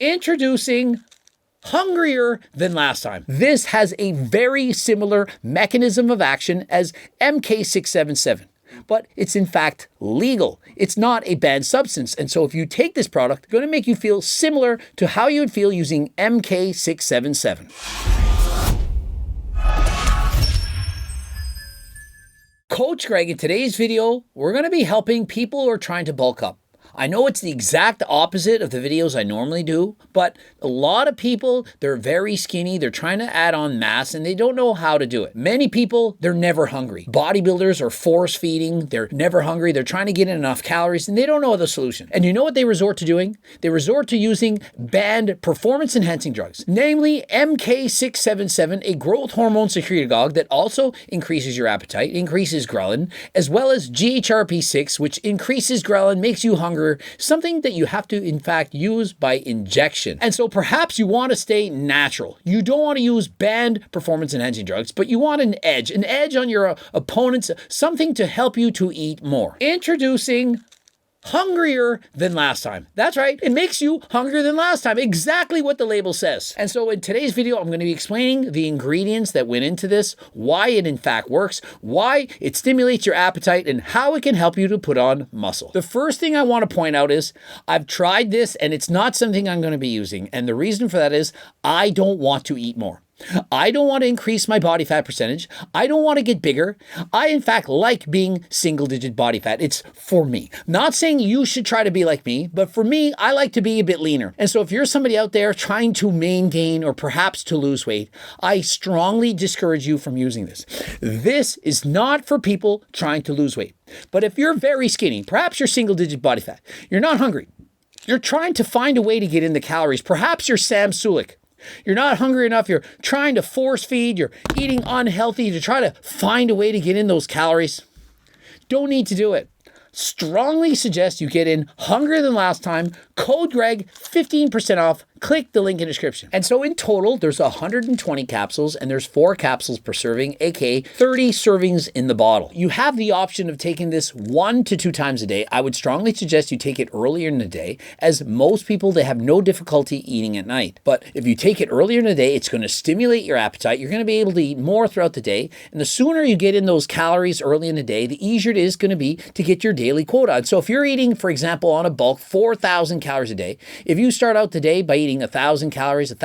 Introducing Hungrier Than Last Time. This has a very similar mechanism of action as MK-677, but it's in fact legal. It's not a banned substance. And so if you take this product, it's going to make you feel similar to how you would feel using MK-677. Coach Greg, in today's video, we're going to be helping people who are trying to bulk up. I know it's the exact opposite of the videos I normally do, but a lot of people, they're very skinny, they're trying to add on mass, and they don't know how to do it. Many people, they're never hungry. Bodybuilders are force feeding, they're never hungry, they're trying to get in enough calories, and they don't know the solution. And you know what they resort to doing? They resort to using banned performance-enhancing drugs, namely MK-677, a growth hormone secretagogue that also increases your appetite, increases ghrelin, as well as GHRP6, which increases ghrelin, makes you hungry, something that you have to, in fact, use by injection. And so perhaps you want to stay natural. You don't want to use banned performance-enhancing drugs, but you want an edge on your opponents, something to help you to eat more. Introducing Hungrier Than Last Time. That's right. It makes you hungrier than last time. Exactly what the label says. And so in today's video, I'm going to be explaining the ingredients that went into this, why it in fact works, why it stimulates your appetite, and how it can help you to put on muscle. The first thing I want to point out is I've tried this and it's not something I'm going to be using. And the reason for that is I don't want to eat more. I don't want to increase my body fat percentage. I don't want to get bigger. I, in fact, like being single-digit body fat. It's for me. Not saying you should try to be like me, but for me, I like to be a bit leaner. And so if you're somebody out there trying to maintain or perhaps to lose weight, I strongly discourage you from using this. This is not for people trying to lose weight. But if you're very skinny, perhaps you're single-digit body fat, you're not hungry, you're trying to find a way to get in the calories, perhaps you're Sam Sulik, you're not hungry enough, you're trying to force feed, you're eating unhealthy to try to find a way to get in those calories, don't need to do it. Strongly suggest you get in Hungrier Than Last Time, code Greg, 15% off. Click the link in the description. And so in total, there's 120 capsules and there's 4 capsules per serving, aka 30 servings in the bottle. You have the option of taking this 1 to 2 times a day. I would strongly suggest you take it earlier in the day, as most people, they have no difficulty eating at night. But if you take it earlier in the day, it's going to stimulate your appetite. You're going to be able to eat more throughout the day. And the sooner you get in those calories early in the day, the easier it is going to be to get your daily quota. And so if you're eating, for example, on a bulk, 4,000 calories a day, if you start out the day by eating 1,000 calories at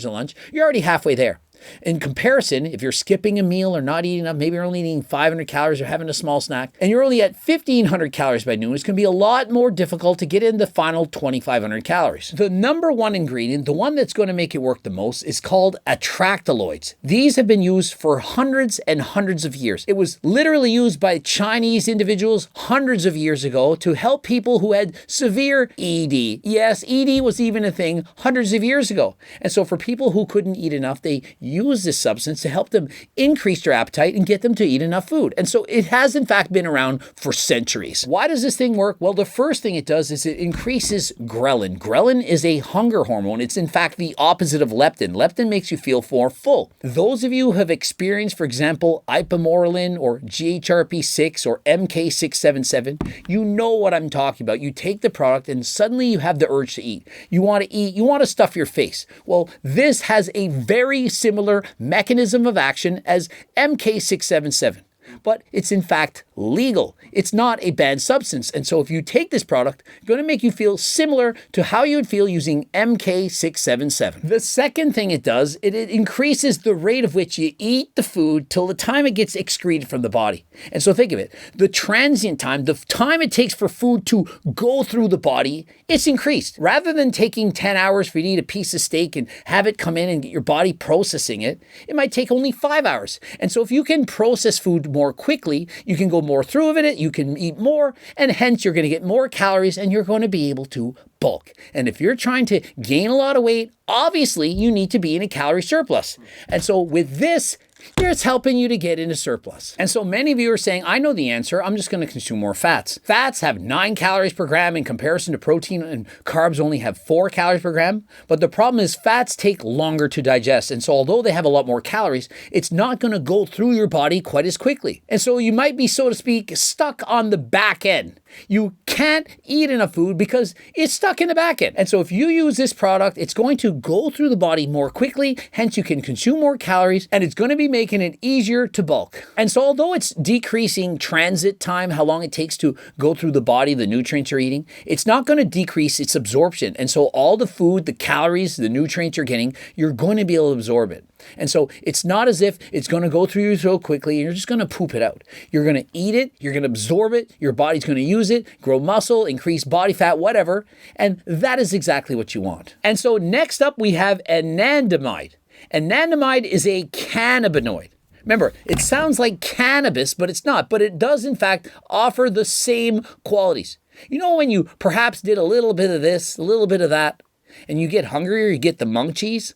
lunch, you're already halfway there. In comparison, if you're skipping a meal or not eating enough, maybe you're only eating 500 calories or having a small snack, and you're only at 1,500 calories by noon, it's going to be a lot more difficult to get in the final 2,500 calories. The number one ingredient, the one that's going to make it work the most, is called attractaloids. These have been used for hundreds and hundreds of years. It was literally used by Chinese individuals hundreds of years ago to help people who had severe ED. Yes, ED was even a thing hundreds of years ago. And so for people who couldn't eat enough, they use this substance to help them increase their appetite and get them to eat enough food. And so it has in fact been around for centuries. Why does this thing work? Well, the first thing it does is it increases ghrelin. Ghrelin is a hunger hormone. It's in fact the opposite of leptin. Leptin makes you feel more full. Those of you who have experienced, for example, ipamorelin or GHRP6 or MK-677, you know what I'm talking about. You take the product and suddenly you have the urge to eat. You want to eat, you want to stuff your face. Well, this has a very similar mechanism of action as MK-677, but it's in fact legal. It's not a banned substance. And so if you take this product, it's going to make you feel similar to how you would feel using MK-677. The second thing it does, it increases the rate of which you eat the food till the time it gets excreted from the body. And so think of it, the transient time, the time it takes for food to go through the body, it's increased. Rather than taking 10 hours for you to eat a piece of steak and have it come in and get your body processing it, it might take only 5 hours. And so if you can process food more quickly, you can go more through of it, you can eat more, and hence you're going to get more calories and you're going to be able to bulk. And if you're trying to gain a lot of weight, obviously you need to be in a calorie surplus. And so with this, it's helping you to get into surplus. And so many of you are saying, I know the answer, I'm just going to consume more fats. Fats have 9 calories per gram in comparison to protein, and carbs only have 4 calories per gram. But the problem is fats take longer to digest. And so although they have a lot more calories, it's not going to go through your body quite as quickly. And so you might be, so to speak, stuck on the back end. You can't eat enough food because it's stuck stuck in the back end. And so if you use this product, it's going to go through the body more quickly, hence you can consume more calories, and it's going to be making it easier to bulk. And so although it's decreasing transit time, how long it takes to go through the body, the nutrients you're eating, it's not going to decrease its absorption. And so all the food, the calories, the nutrients you're getting, you're going to be able to absorb it. And so it's not as if it's going to go through your throat quickly and you're just going to poop it out. You're going to eat it, you're going to absorb it, your body's going to use it, grow muscle, increase body fat, whatever. And that is exactly what you want. And so next up we have anandamide. Anandamide is a cannabinoid. Remember, it sounds like cannabis, but it's not. But it does, in fact, offer the same qualities. You know when you perhaps did a little bit of this, a little bit of that, and you get hungrier, you get the munchies?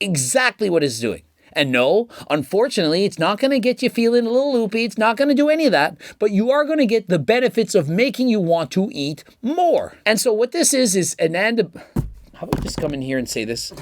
Exactly what it's doing. And no, unfortunately, it's not going to get you feeling a little loopy. It's not going to do any of that. But you are going to get the benefits of making you want to eat more. And so what this is anandamide. How about just come in here and say this?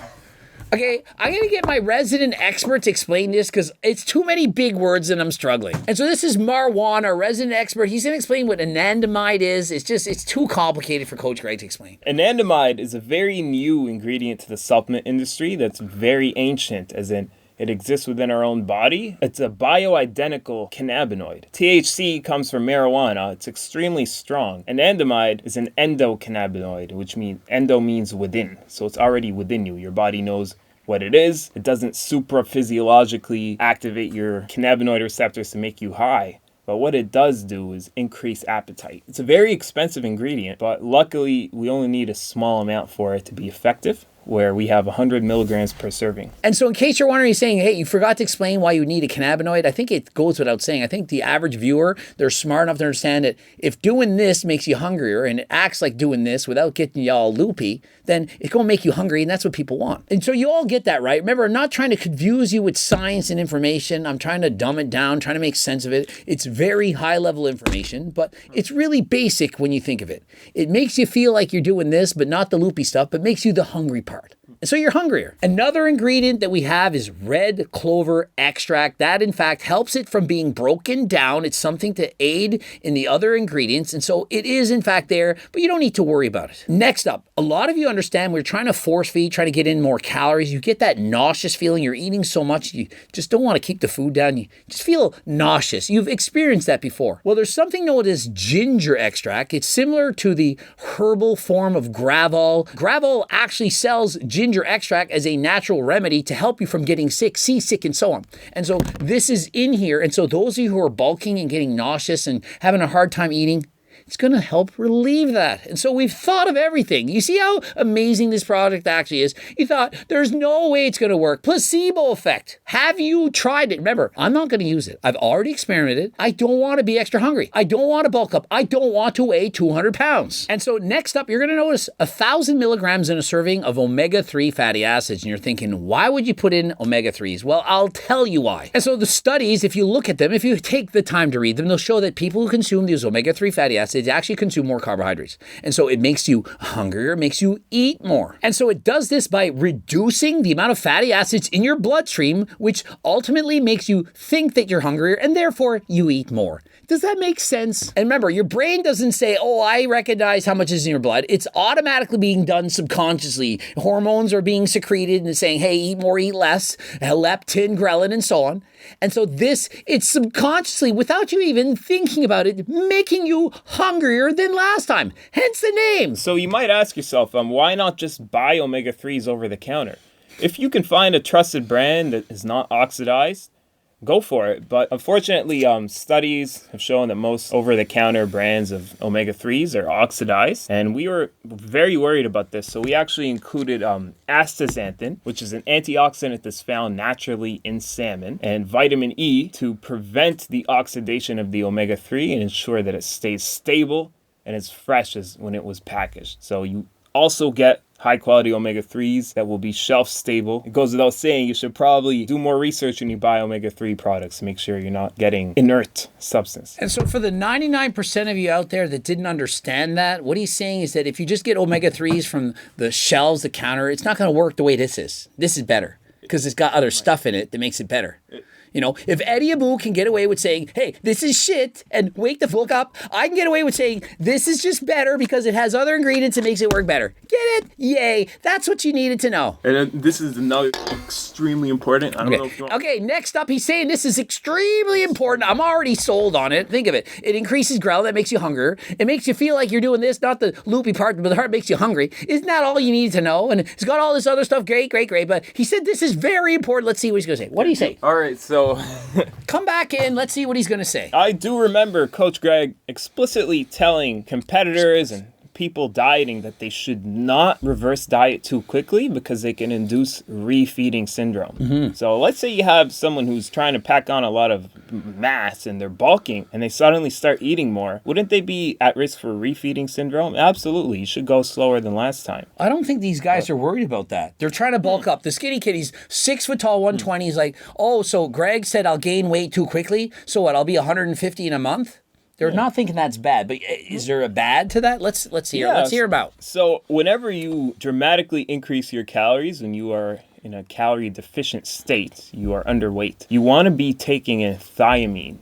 Okay, I'm going to get my resident expert to explain this because it's too many big words and I'm struggling. And so this is Marwan, our resident expert. He's going to explain what anandamide is. It's too complicated for Coach Greg to explain. Anandamide is a very new ingredient to the supplement industry that's very ancient, as in it exists within our own body. It's a bioidentical cannabinoid. THC comes from marijuana. It's extremely strong. Anandamide is an endocannabinoid, which means endo means within. So it's already within you. Your body knows what it is. It doesn't supraphysiologically activate your cannabinoid receptors to make you high. But what it does do is increase appetite. It's a very expensive ingredient, but luckily we only need a small amount for it to be effective, where we have 100 milligrams per serving. And so in case you're wondering, saying, hey, you forgot to explain why you need a cannabinoid, I think it goes without saying. I think the average viewer, they're smart enough to understand that if doing this makes you hungrier and it acts like doing this without getting you all loopy, then it's going to make you hungry, and that's what people want. And so you all get that, right? Remember, I'm not trying to confuse you with science and information. I'm trying to dumb it down, trying to make sense of it. It's very high-level information, but it's really basic when you think of it. It makes you feel like you're doing this, but not the loopy stuff, but makes you the hungry part. And so you're hungrier. Another ingredient that we have is red clover extract. That, in fact, helps it from being broken down. It's something to aid in the other ingredients. And so it is, in fact, there, but you don't need to worry about it. Next up, a lot of you understand we're trying to force feed, trying to get in more calories. You get that nauseous feeling. You're eating so much, you just don't want to keep the food down. You just feel nauseous. You've experienced that before. Well, there's something known as ginger extract. It's similar to the herbal form of Gravol. Gravol actually sells ginger extract as a natural remedy to help you from getting sick, seasick, and so on. And so this is in here. And so those of you who are bulking and getting nauseous and having a hard time eating, it's going to help relieve that. And so we've thought of everything. You see how amazing this product actually is? You thought, there's no way it's going to work. Placebo effect. Have you tried it? Remember, I'm not going to use it. I've already experimented. I don't want to be extra hungry. I don't want to bulk up. I don't want to weigh 200 pounds. And so next up, you're going to notice 1,000 milligrams in a serving of omega-3 fatty acids. And you're thinking, why would you put in omega-3s? Well, I'll tell you why. And so the studies, if you look at them, if you take the time to read them, they'll show that people who consume these omega-3 fatty acids actually consume more carbohydrates. And so it makes you hungrier, makes you eat more. And so it does this by reducing the amount of fatty acids in your bloodstream, which ultimately makes you think that you're hungrier and therefore you eat more. Does that make sense? And remember, your brain doesn't say, oh, I recognize how much is in your blood. It's automatically being done subconsciously. Hormones are being secreted and saying, hey, eat more, eat less, leptin, ghrelin, and so on. And so it's subconsciously, without you even thinking about it, making you hungrier than last time. Hence the name. So you might ask yourself, why not just buy omega-3s over the counter? If you can find a trusted brand that is not oxidized, go for it. But unfortunately, studies have shown that most over-the-counter brands of omega-3s are oxidized. And we were very worried about this. So we actually included astaxanthin, which is an antioxidant that's found naturally in salmon, and vitamin E to prevent the oxidation of the omega-3 and ensure that it stays stable and as fresh as when it was packaged. So you also get high-quality omega-3s that will be shelf-stable. It goes without saying, you should probably do more research when you buy omega-3 products to make sure you're not getting inert substance. And so for the 99% of you out there that didn't understand that, what he's saying is that if you just get omega-3s from the shelves, the counter, it's not going to work the way this is. This is better because it's got other stuff in it that makes it better. You know, if Eddie Abu can get away with saying, hey, this is shit, and wake the fuck up, I can get away with saying, this is just better because it has other ingredients that makes it work better. Get it? Yay. That's what you needed to know. And this is another extremely important. I don't know if you want... Okay, next up, he's saying this is extremely important. I'm already sold on it. Think of it. It increases growl. That makes you hungrier. It makes you feel like you're doing this, not the loopy part, but the heart makes you hungry. Isn't that all you need to know? And it's got all this other stuff. Great. But he said this is very important. Let's see what he's going to say. What do you say? All right, so... Come back in. Let's see what he's going to say. I do remember Coach Greg explicitly telling competitors and people dieting that they should not reverse diet too quickly because they can induce refeeding syndrome. So let's say you have someone who's trying to pack on a lot of mass and they're bulking and they suddenly start eating more. Wouldn't they be at risk for refeeding syndrome? Absolutely. You should go slower than last time. I don't think these guys are worried about that. They're trying to bulk up. The skinny kid, he's 6 foot tall, 120. He's like, oh, so Greg said I'll gain weight too quickly. So what? I'll be 150 in a month? They're not thinking that's bad, but is there a bad to that? Let's hear. Yeah. Let's hear about. So whenever you dramatically increase your calories when you are in a calorie deficient state, you are underweight. You want to be taking in thiamine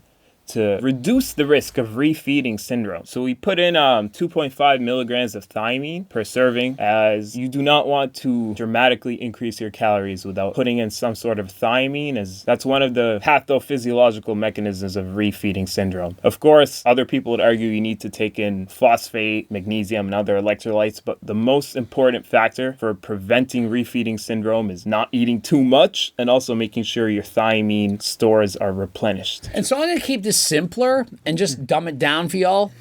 to reduce the risk of refeeding syndrome. So we put in 2.5 milligrams of thiamine per serving, as you do not want to dramatically increase your calories without putting in some sort of thiamine, as that's one of the pathophysiological mechanisms of refeeding syndrome. Of course, other people would argue you need to take in phosphate, magnesium, and other electrolytes, but the most important factor for preventing refeeding syndrome is not eating too much and also making sure your thiamine stores are replenished. And so I'm going to keep this simpler and just dumb it down for y'all.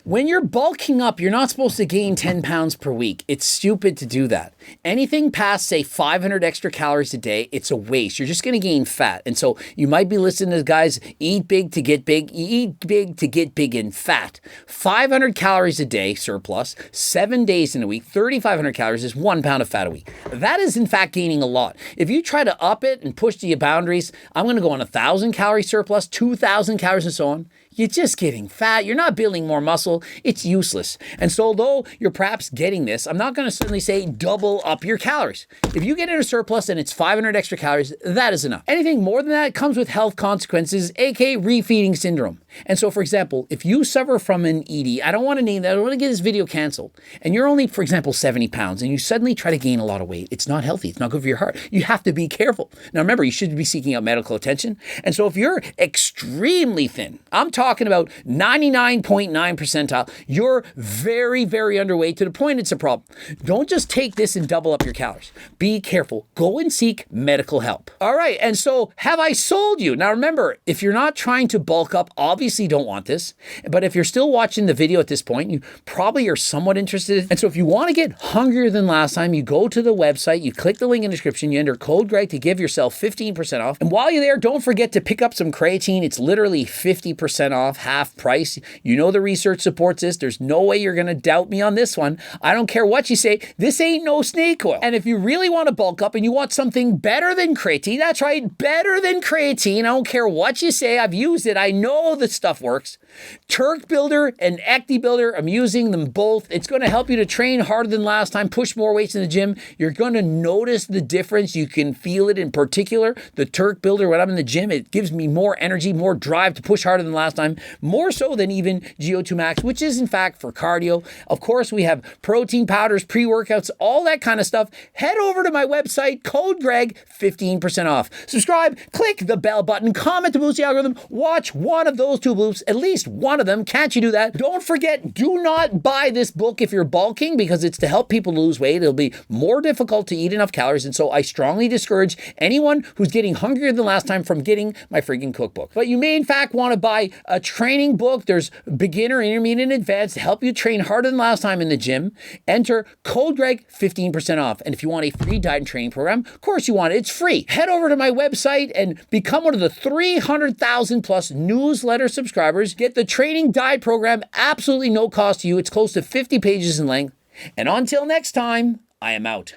When you're bulking up, you're not supposed to gain 10 pounds per week. It's stupid to do that. Anything past, say, 500 extra calories a day, it's a waste. You're just going to gain fat. And so you might be listening to guys, eat big to get big. You eat big to get big in fat. 500 calories a day surplus, 7 days in a week, 3,500 calories is 1 pound of fat a week. That is, in fact, gaining a lot. If you try to up it and push to your boundaries, I'm going to go on 1,000 calorie surplus, 2,000 calories and so on. You're just getting fat. You're not building more muscle. It's useless. And so although you're perhaps getting this, I'm not going to suddenly say double up your calories. If you get in a surplus and it's 500 extra calories, that is enough. Anything more than that comes with health consequences, aka refeeding syndrome. And so, for example, if you suffer from an ED, I don't want to name that, I don't want to get this video canceled, and you're only, for example, 70 pounds, and you suddenly try to gain a lot of weight, it's not healthy. It's not good for your heart. You have to be careful. Now, remember, you should be seeking out medical attention. And so if you're extremely thin, I'm talking about 99.9 percentile, you're very, very underweight to the point it's a problem. Don't just take this and double up your calories. Be careful. Go and seek medical help. All right, and so have I sold you? Now, remember, if you're not trying to bulk up, obviously don't want this. But if you're still watching the video at this point, you probably are somewhat interested. And so if you want to get hungrier than last time, you go to the website, you click the link in the description, you enter code Greg to give yourself 15% off. And while you're there, don't forget to pick up some creatine. It's literally 50% off, half price. You know the research supports this. There's no way you're going to doubt me on this one. I don't care what you say. This ain't no snake oil. And if you really want to bulk up and you want something better than creatine, that's right, better than creatine. I don't care what you say. I've used it. I know the stuff works. Turk Builder and Ecti Builder, I'm using them both. It's going to help you to train harder than last time, push more weights in the gym. You're going to notice the difference. You can feel it. In particular, the Turk Builder, when I'm in the gym, it gives me more energy, more drive to push harder than last time, more so than even GO2 Max, which is in fact for cardio. Of course, we have protein powders, pre-workouts, all that kind of stuff. Head over to my website, code Greg, 15% off. Subscribe, click the bell button, comment to boost the algorithm, watch one of those two bloops, at least one of them. Can't you do that? Don't forget, do not buy this book if you're bulking, because it's to help people lose weight. It'll be more difficult to eat enough calories, and so I strongly discourage anyone who's getting hungrier than last time from getting my freaking cookbook. But you may in fact want to buy a training book. There's beginner, intermediate, and advanced to help you train harder than last time in the gym. Enter code Greg, 15% off. And if you want a free diet and training program, of course you want it. It's free. Head over to my website and become one of the 300,000 plus newsletter subscribers. Get the training diet program absolutely no cost to you. It's close to 50 pages in length. And until next time, I am out.